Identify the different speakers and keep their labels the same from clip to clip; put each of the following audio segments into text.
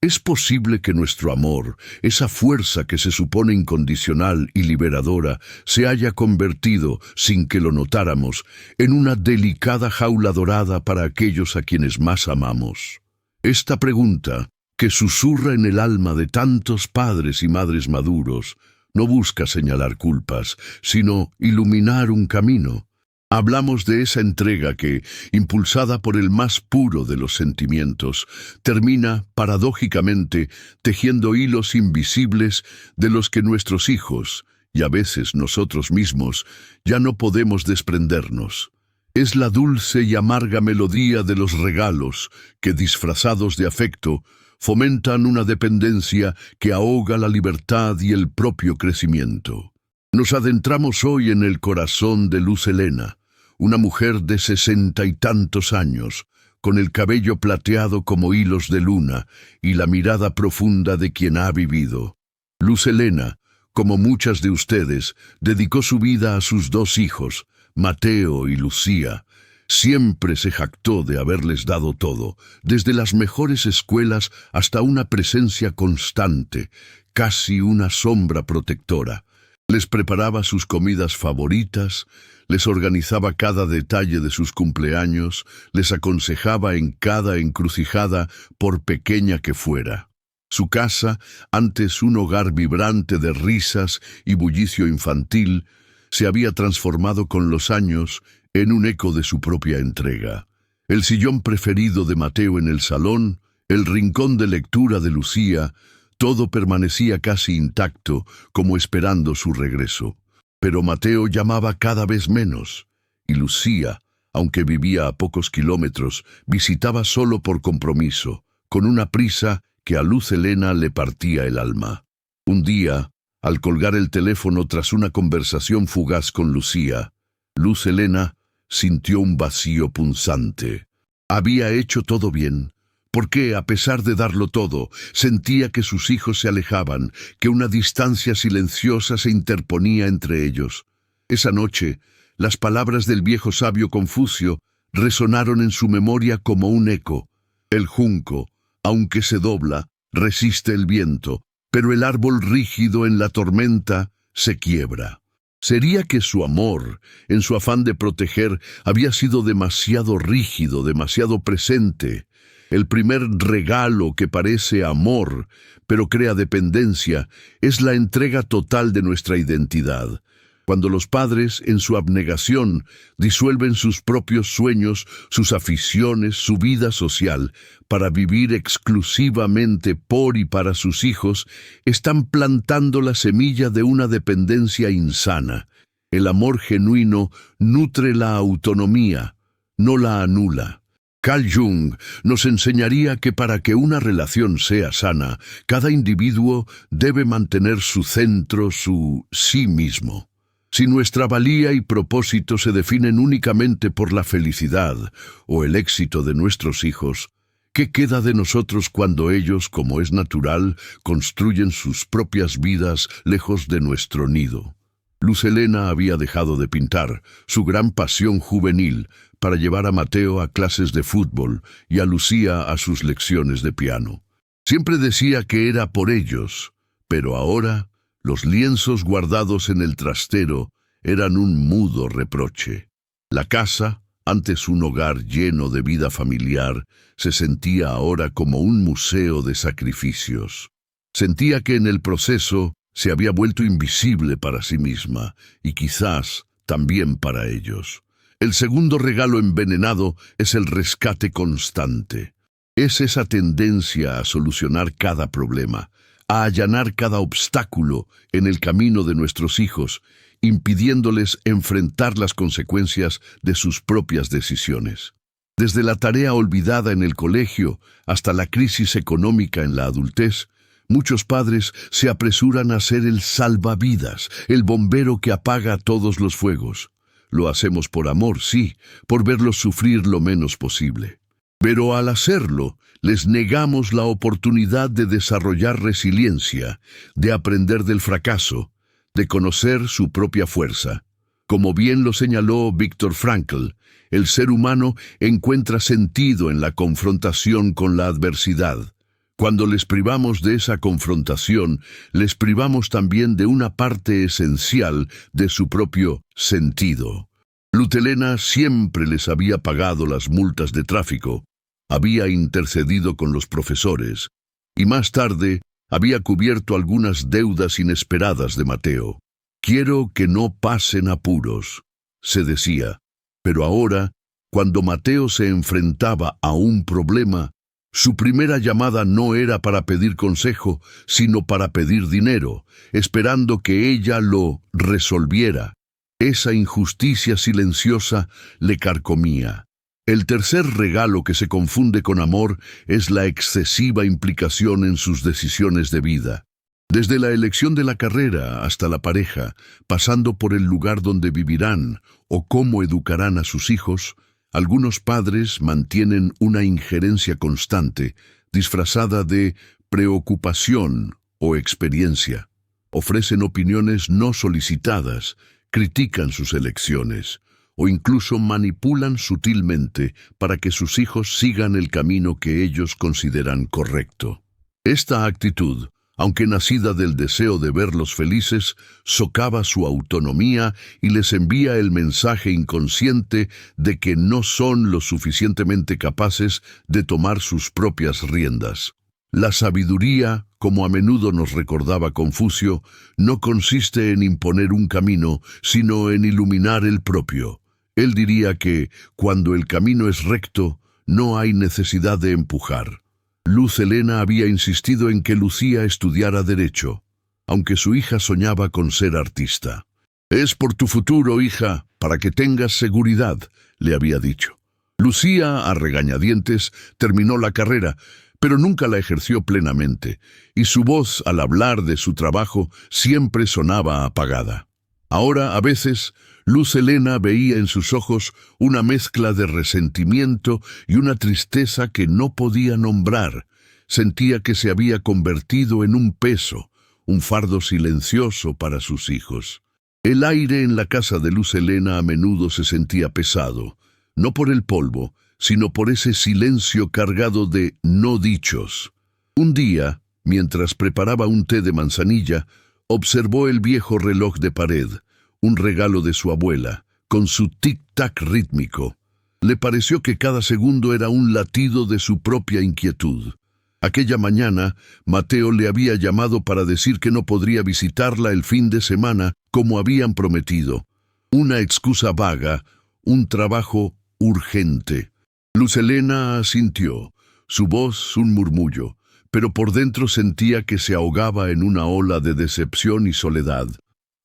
Speaker 1: ¿Es posible que nuestro amor, esa fuerza que se supone incondicional y liberadora, se haya convertido, sin que lo notáramos, en una delicada jaula dorada para aquellos a quienes más amamos? Esta pregunta, que susurra en el alma de tantos padres y madres maduros, no busca señalar culpas, sino iluminar un camino. Hablamos de esa entrega que, impulsada por el más puro de los sentimientos, termina, paradójicamente, tejiendo hilos invisibles de los que nuestros hijos, y a veces nosotros mismos, ya no podemos desprendernos. Es la dulce y amarga melodía de los regalos que, disfrazados de afecto, fomentan una dependencia que ahoga la libertad y el propio crecimiento. Nos adentramos hoy en el corazón de Luz Helena, una mujer de 60 y tantos años, con el cabello plateado como hilos de luna y la mirada profunda de quien ha vivido. Luz Helena, como muchas de ustedes, dedicó su vida a sus dos hijos, Mateo y Lucía. Siempre se jactó de haberles dado todo, desde las mejores escuelas hasta una presencia constante, casi una sombra protectora. Les preparaba sus comidas favoritas, les organizaba cada detalle de sus cumpleaños, les aconsejaba en cada encrucijada, por pequeña que fuera. Su casa, antes un hogar vibrante de risas y bullicio infantil, se había transformado con los años en un eco de su propia entrega. El sillón preferido de Mateo en el salón, el rincón de lectura de Lucía, todo permanecía casi intacto, como esperando su regreso. Pero Mateo llamaba cada vez menos, y Lucía, aunque vivía a pocos kilómetros, visitaba solo por compromiso, con una prisa que a Luz Helena le partía el alma. Un día, al colgar el teléfono tras una conversación fugaz con Lucía, Luz Helena sintió un vacío punzante. Había hecho todo bien. ¿Por qué, a pesar de darlo todo, sentía que sus hijos se alejaban, que una distancia silenciosa se interponía entre ellos? Esa noche, las palabras del viejo sabio Confucio resonaron en su memoria como un eco. El junco, aunque se dobla, resiste el viento, pero el árbol rígido en la tormenta se quiebra. ¿Sería que su amor, en su afán de proteger, había sido demasiado rígido, demasiado presente? El primer regalo que parece amor, pero crea dependencia, es la entrega total de nuestra identidad. Cuando los padres, en su abnegación, disuelven sus propios sueños, sus aficiones, su vida social, para vivir exclusivamente por y para sus hijos, están plantando la semilla de una dependencia insana. El amor genuino nutre la autonomía, no la anula. Carl Jung nos enseñaría que para que una relación sea sana, cada individuo debe mantener su centro, su sí mismo. Si nuestra valía y propósito se definen únicamente por la felicidad o el éxito de nuestros hijos, ¿qué queda de nosotros cuando ellos, como es natural, construyen sus propias vidas lejos de nuestro nido? Luz Helena había dejado de pintar, su gran pasión juvenil, para llevar a Mateo a clases de fútbol y a Lucía a sus lecciones de piano. Siempre decía que era por ellos, pero ahora los lienzos guardados en el trastero eran un mudo reproche. La casa, antes un hogar lleno de vida familiar, se sentía ahora como un museo de sacrificios. Sentía que en el proceso se había vuelto invisible para sí misma y quizás también para ellos. El segundo regalo envenenado es el rescate constante. Es esa tendencia a solucionar cada problema, a allanar cada obstáculo en el camino de nuestros hijos, impidiéndoles enfrentar las consecuencias de sus propias decisiones. Desde la tarea olvidada en el colegio hasta la crisis económica en la adultez, muchos padres se apresuran a ser el salvavidas, el bombero que apaga todos los fuegos. Lo hacemos por amor, sí, por verlos sufrir lo menos posible. Pero al hacerlo, les negamos la oportunidad de desarrollar resiliencia, de aprender del fracaso, de conocer su propia fuerza. Como bien lo señaló Viktor Frankl, el ser humano encuentra sentido en la confrontación con la adversidad. Cuando les privamos de esa confrontación, les privamos también de una parte esencial de su propio sentido. Luz Helena siempre les había pagado las multas de tráfico, había intercedido con los profesores, y más tarde había cubierto algunas deudas inesperadas de Mateo. «Quiero que no pasen apuros», se decía, pero ahora, cuando Mateo se enfrentaba a un problema, su primera llamada no era para pedir consejo, sino para pedir dinero, esperando que ella lo resolviera. Esa injusticia silenciosa le carcomía. El tercer regalo que se confunde con amor es la excesiva implicación en sus decisiones de vida. Desde la elección de la carrera hasta la pareja, pasando por el lugar donde vivirán o cómo educarán a sus hijos, algunos padres mantienen una injerencia constante, disfrazada de preocupación o experiencia. Ofrecen opiniones no solicitadas, critican sus elecciones, o incluso manipulan sutilmente para que sus hijos sigan el camino que ellos consideran correcto. Esta actitud, aunque nacida del deseo de verlos felices, socava su autonomía y les envía el mensaje inconsciente de que no son lo suficientemente capaces de tomar sus propias riendas. La sabiduría, como a menudo nos recordaba Confucio, no consiste en imponer un camino, sino en iluminar el propio. Él diría que, cuando el camino es recto, no hay necesidad de empujar. Luz Helena había insistido en que Lucía estudiara Derecho, aunque su hija soñaba con ser artista. «Es por tu futuro, hija, para que tengas seguridad», le había dicho. Lucía, a regañadientes, terminó la carrera, pero nunca la ejerció plenamente, y su voz, al hablar de su trabajo, siempre sonaba apagada. Ahora, a veces, Luz Helena veía en sus ojos una mezcla de resentimiento y una tristeza que no podía nombrar. Sentía que se había convertido en un peso, un fardo silencioso para sus hijos. El aire en la casa de Luz Helena a menudo se sentía pesado, no por el polvo, sino por ese silencio cargado de no dichos. Un día, mientras preparaba un té de manzanilla, observó el viejo reloj de pared, un regalo de su abuela, con su tic-tac rítmico. Le pareció que cada segundo era un latido de su propia inquietud. Aquella mañana, Mateo le había llamado para decir que no podría visitarla el fin de semana como habían prometido. Una excusa vaga, un trabajo urgente. Luz Helena asintió, su voz un murmullo, pero por dentro sentía que se ahogaba en una ola de decepción y soledad.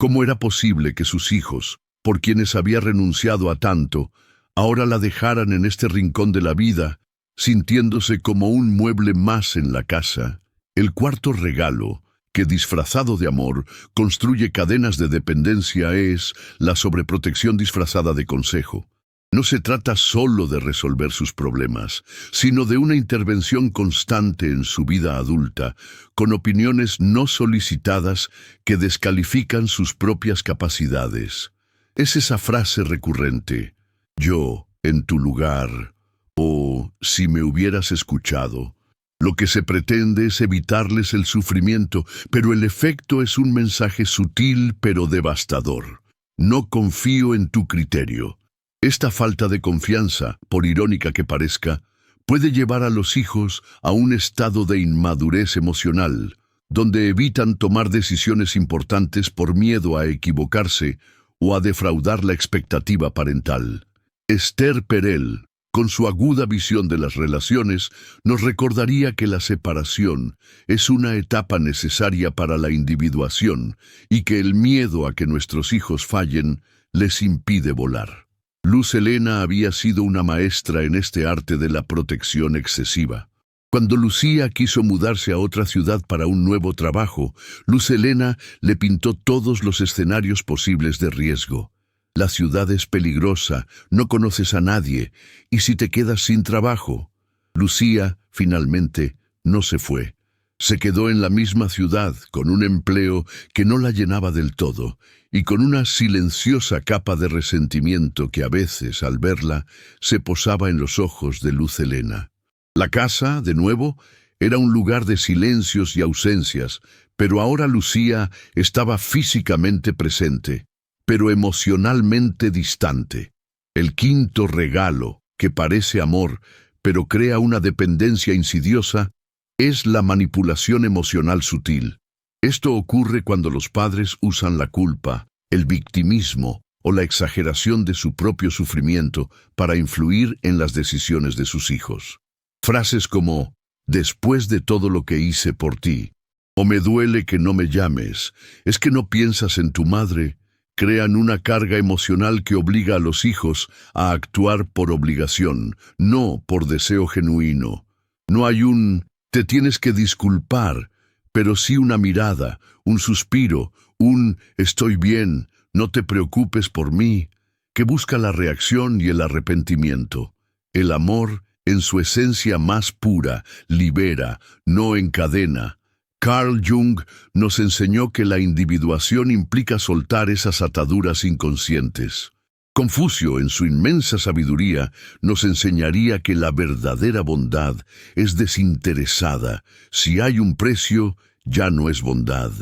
Speaker 1: ¿Cómo era posible que sus hijos, por quienes había renunciado a tanto, ahora la dejaran en este rincón de la vida, sintiéndose como un mueble más en la casa? El cuarto regalo, que disfrazado de amor construye cadenas de dependencia, es la sobreprotección disfrazada de consejo. No se trata solo de resolver sus problemas, sino de una intervención constante en su vida adulta, con opiniones no solicitadas que descalifican sus propias capacidades. Es esa frase recurrente: «yo, en tu lugar», o «si me hubieras escuchado». Lo que se pretende es evitarles el sufrimiento, pero el efecto es un mensaje sutil pero devastador. «No confío en tu criterio». Esta falta de confianza, por irónica que parezca, puede llevar a los hijos a un estado de inmadurez emocional, donde evitan tomar decisiones importantes por miedo a equivocarse o a defraudar la expectativa parental. Esther Perel, con su aguda visión de las relaciones, nos recordaría que la separación es una etapa necesaria para la individuación y que el miedo a que nuestros hijos fallen les impide volar. Luz Helena había sido una maestra en este arte de la protección excesiva. Cuando Lucía quiso mudarse a otra ciudad para un nuevo trabajo, Luz Helena le pintó todos los escenarios posibles de riesgo. La ciudad es peligrosa, no conoces a nadie, y si te quedas sin trabajo. Lucía, finalmente, no se fue. Se quedó en la misma ciudad, con un empleo que no la llenaba del todo, y con una silenciosa capa de resentimiento que a veces, al verla, se posaba en los ojos de Luz Helena. La casa, de nuevo, Era un lugar de silencios y ausencias, pero ahora Lucía estaba físicamente presente, pero emocionalmente distante. El quinto regalo, que parece amor, pero crea una dependencia insidiosa, es la manipulación emocional sutil. Esto ocurre cuando los padres usan la culpa, el victimismo o la exageración de su propio sufrimiento para influir en las decisiones de sus hijos. Frases como, después de todo lo que hice por ti, o me duele que no me llames, es que no piensas en tu madre, crean una carga emocional que obliga a los hijos a actuar por obligación, no por deseo genuino. No hay un te tienes que disculpar, pero sí una mirada, un suspiro, un estoy bien, no te preocupes por mí, que busca la reacción y el arrepentimiento. El amor, en su esencia más pura, libera, no encadena. Carl Jung nos enseñó que la individuación implica soltar esas ataduras inconscientes. Confucio, en su inmensa sabiduría, nos enseñaría que la verdadera bondad es desinteresada. Si hay un precio, ya no es bondad.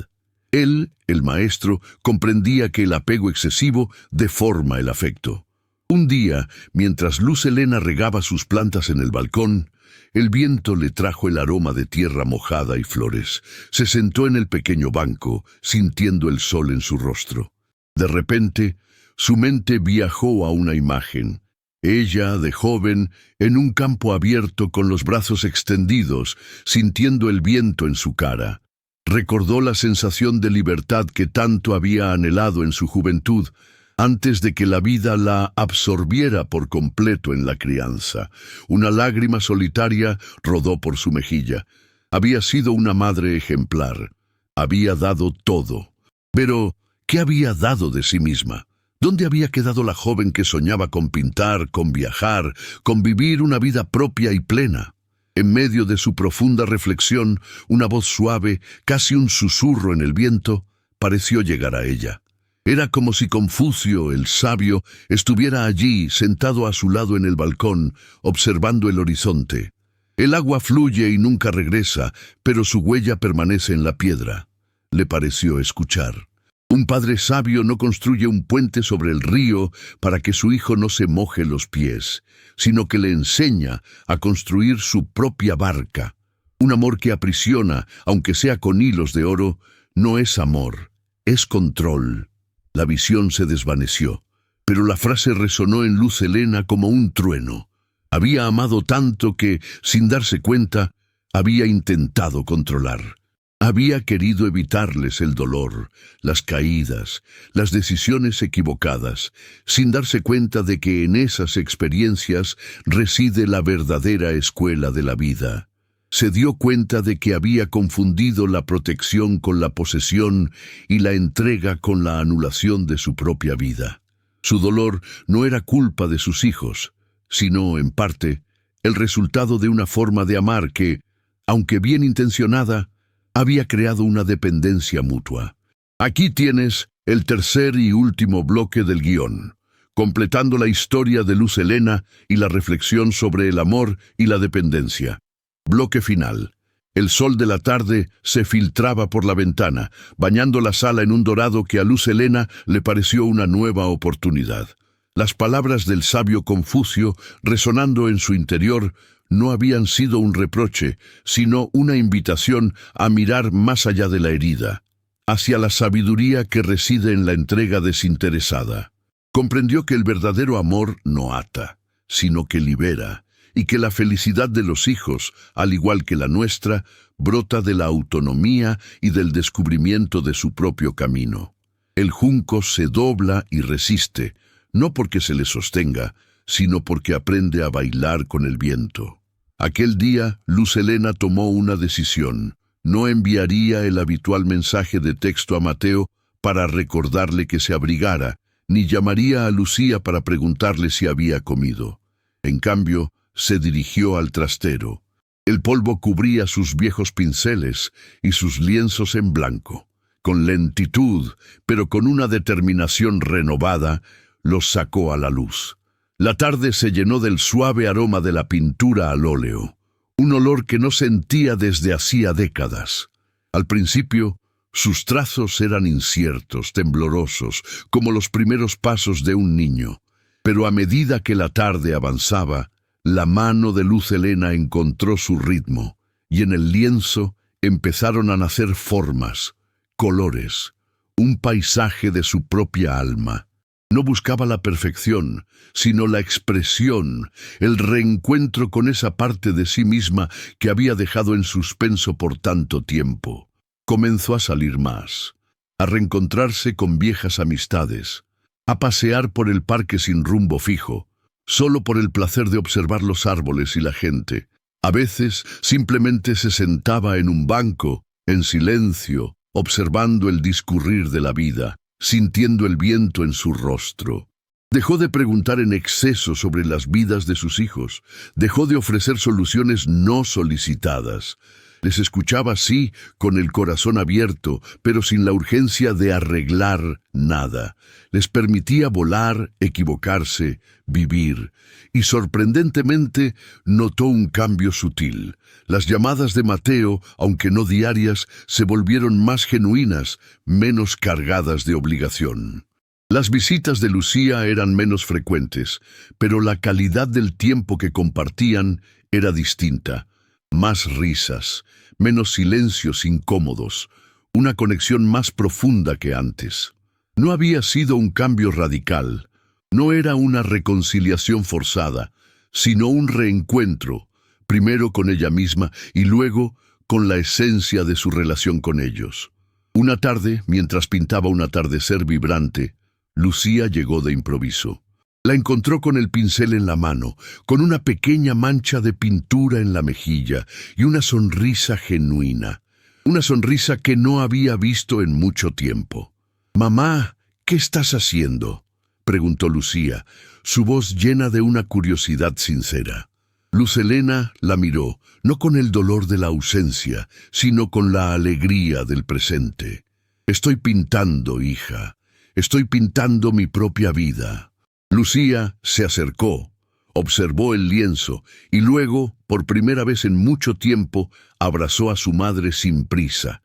Speaker 1: Él, el maestro, comprendía que el apego excesivo deforma el afecto. Un día, mientras Luz Helena regaba sus plantas en el balcón, el viento le trajo el aroma de tierra mojada y flores. Se sentó en el pequeño banco, sintiendo el sol en su rostro. De repente, su mente viajó a una imagen. Ella, de joven, en un campo abierto con los brazos extendidos, sintiendo el viento en su cara. Recordó la sensación de libertad que tanto había anhelado en su juventud, antes de que la vida la absorbiera por completo en la crianza. Una lágrima solitaria rodó por su mejilla. Había sido una madre ejemplar. Había dado todo. Pero, ¿qué había dado de sí misma? ¿Dónde había quedado la joven que soñaba con pintar, con viajar, con vivir una vida propia y plena? En medio de su profunda reflexión, una voz suave, casi un susurro en el viento, pareció llegar a ella. Era como si Confucio, el sabio, estuviera allí, sentado a su lado en el balcón, observando el horizonte. El agua fluye y nunca regresa, pero su huella permanece en la piedra. Le pareció escuchar. Un padre sabio no construye un puente sobre el río para que su hijo no se moje los pies, sino que le enseña a construir su propia barca. Un amor que aprisiona, aunque sea con hilos de oro, no es amor, es control. La visión se desvaneció, pero la frase resonó en Luz Helena como un trueno. Había amado tanto que, sin darse cuenta, había intentado controlar. Había querido evitarles el dolor, las caídas, las decisiones equivocadas, sin darse cuenta de que en esas experiencias reside la verdadera escuela de la vida. Se dio cuenta de que había confundido la protección con la posesión y la entrega con la anulación de su propia vida. Su dolor no era culpa de sus hijos, sino, en parte, el resultado de una forma de amar que, aunque bien intencionada, había creado una dependencia mutua. Aquí tienes el tercer y último bloque del guión, completando la historia de Luz Helena y la reflexión sobre el amor y la dependencia. Bloque final. El sol de la tarde se filtraba por la ventana, bañando la sala en un dorado que a Luz Helena le pareció una nueva oportunidad. Las palabras del sabio Confucio, resonando en su interior, no habían sido un reproche, sino una invitación a mirar más allá de la herida, hacia la sabiduría que reside en la entrega desinteresada. Comprendió que el verdadero amor no ata, sino que libera, y que la felicidad de los hijos, al igual que la nuestra, brota de la autonomía y del descubrimiento de su propio camino. El junco se dobla y resiste, no porque se le sostenga, sino porque aprende a bailar con el viento. Aquel día, Luz Helena tomó una decisión. No enviaría el habitual mensaje de texto a Mateo para recordarle que se abrigara, ni llamaría a Lucía para preguntarle si había comido. En cambio, se dirigió al trastero. El polvo cubría sus viejos pinceles y sus lienzos en blanco. Con lentitud, pero con una determinación renovada, los sacó a la luz. La tarde se llenó del suave aroma de la pintura al óleo. un olor que no sentía desde hacía décadas. Al principio, sus trazos eran inciertos, temblorosos, como los primeros pasos de un niño. Pero a medida que la tarde avanzaba, la mano de Luz Helena encontró su ritmo, y en el lienzo empezaron a nacer formas, colores, un paisaje de su propia alma. No buscaba la perfección, sino la expresión, el reencuentro con esa parte de sí misma que había dejado en suspenso por tanto tiempo. Comenzó a salir más, a reencontrarse con viejas amistades, a pasear por el parque sin rumbo fijo, solo por el placer de observar los árboles y la gente. A veces simplemente se sentaba en un banco, en silencio, observando el discurrir de la vida, sintiendo el viento en su rostro. Dejó de preguntar en exceso sobre las vidas de sus hijos, dejó de ofrecer soluciones no solicitadas. Les escuchaba, sí, con el corazón abierto, pero sin la urgencia de arreglar nada. Les permitía volar, equivocarse, vivir. Y sorprendentemente notó un cambio sutil. Las llamadas de Mateo, aunque no diarias, se volvieron más genuinas, menos cargadas de obligación. Las visitas de Lucía eran menos frecuentes, pero la calidad del tiempo que compartían era distinta. Más risas, menos silencios incómodos, una conexión más profunda que antes. No había sido un cambio radical, no era una reconciliación forzada, sino un reencuentro, primero con ella misma y luego con la esencia de su relación con ellos. Una tarde, mientras pintaba un atardecer vibrante, Lucía llegó de improviso. La encontró con el pincel en la mano, con una pequeña mancha de pintura en la mejilla y una sonrisa genuina. Una sonrisa que no había visto en mucho tiempo. «Mamá, ¿qué estás haciendo?», preguntó Lucía, su voz llena de una curiosidad sincera. Luz Helena la miró, no con el dolor de la ausencia, sino con la alegría del presente. «Estoy pintando, hija. Estoy pintando mi propia vida». Lucía se acercó, observó el lienzo y luego, por primera vez en mucho tiempo, abrazó a su madre sin prisa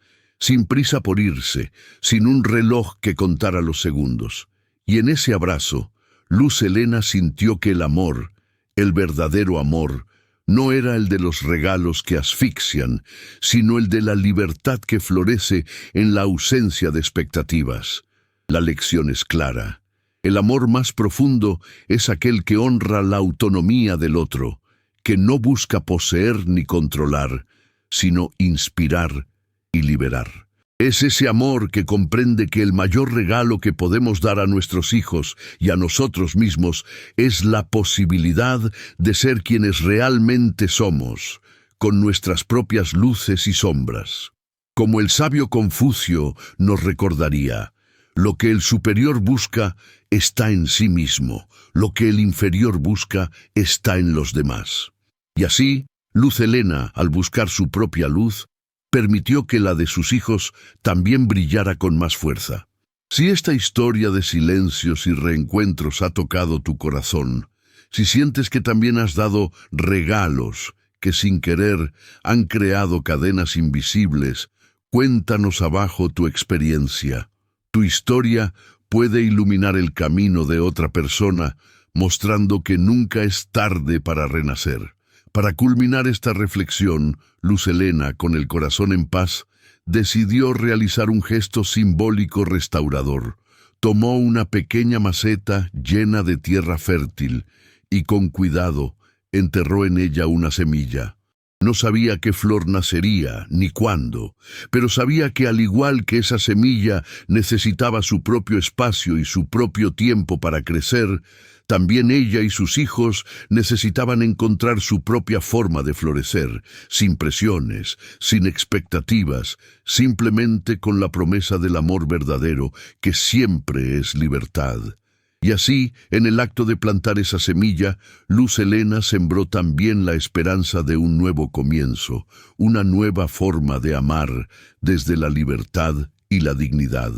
Speaker 1: por irse, sin un reloj que contara los segundos. Y en ese abrazo, Luz Helena sintió que el amor, el verdadero amor, no era el de los regalos que asfixian, sino el de la libertad que florece en la ausencia de expectativas. La lección es clara. El amor más profundo es aquel que honra la autonomía del otro, que no busca poseer ni controlar, sino inspirar y liberar. Es ese amor que comprende que el mayor regalo que podemos dar a nuestros hijos y a nosotros mismos es la posibilidad de ser quienes realmente somos, con nuestras propias luces y sombras. Como el sabio Confucio nos recordaría, lo que el superior busca está en sí mismo, lo que el inferior busca está en los demás. Y así, Luz Helena, al buscar su propia luz, permitió que la de sus hijos también brillara con más fuerza. Si esta historia de silencios y reencuentros ha tocado tu corazón, si sientes que también has dado regalos que sin querer han creado cadenas invisibles, cuéntanos abajo tu experiencia. Tu historia puede iluminar el camino de otra persona, mostrando que nunca es tarde para renacer. Para culminar esta reflexión, Luz Helena, con el corazón en paz, decidió realizar un gesto simbólico restaurador. Tomó una pequeña maceta llena de tierra fértil y con cuidado enterró en ella una semilla. No sabía qué flor nacería, ni cuándo, pero sabía que al igual que esa semilla necesitaba su propio espacio y su propio tiempo para crecer, también ella y sus hijos necesitaban encontrar su propia forma de florecer, sin presiones, sin expectativas, simplemente con la promesa del amor verdadero, que siempre es libertad. Y así, en el acto de plantar esa semilla, Luz Helena sembró también la esperanza de un nuevo comienzo, una nueva forma de amar desde la libertad y la dignidad.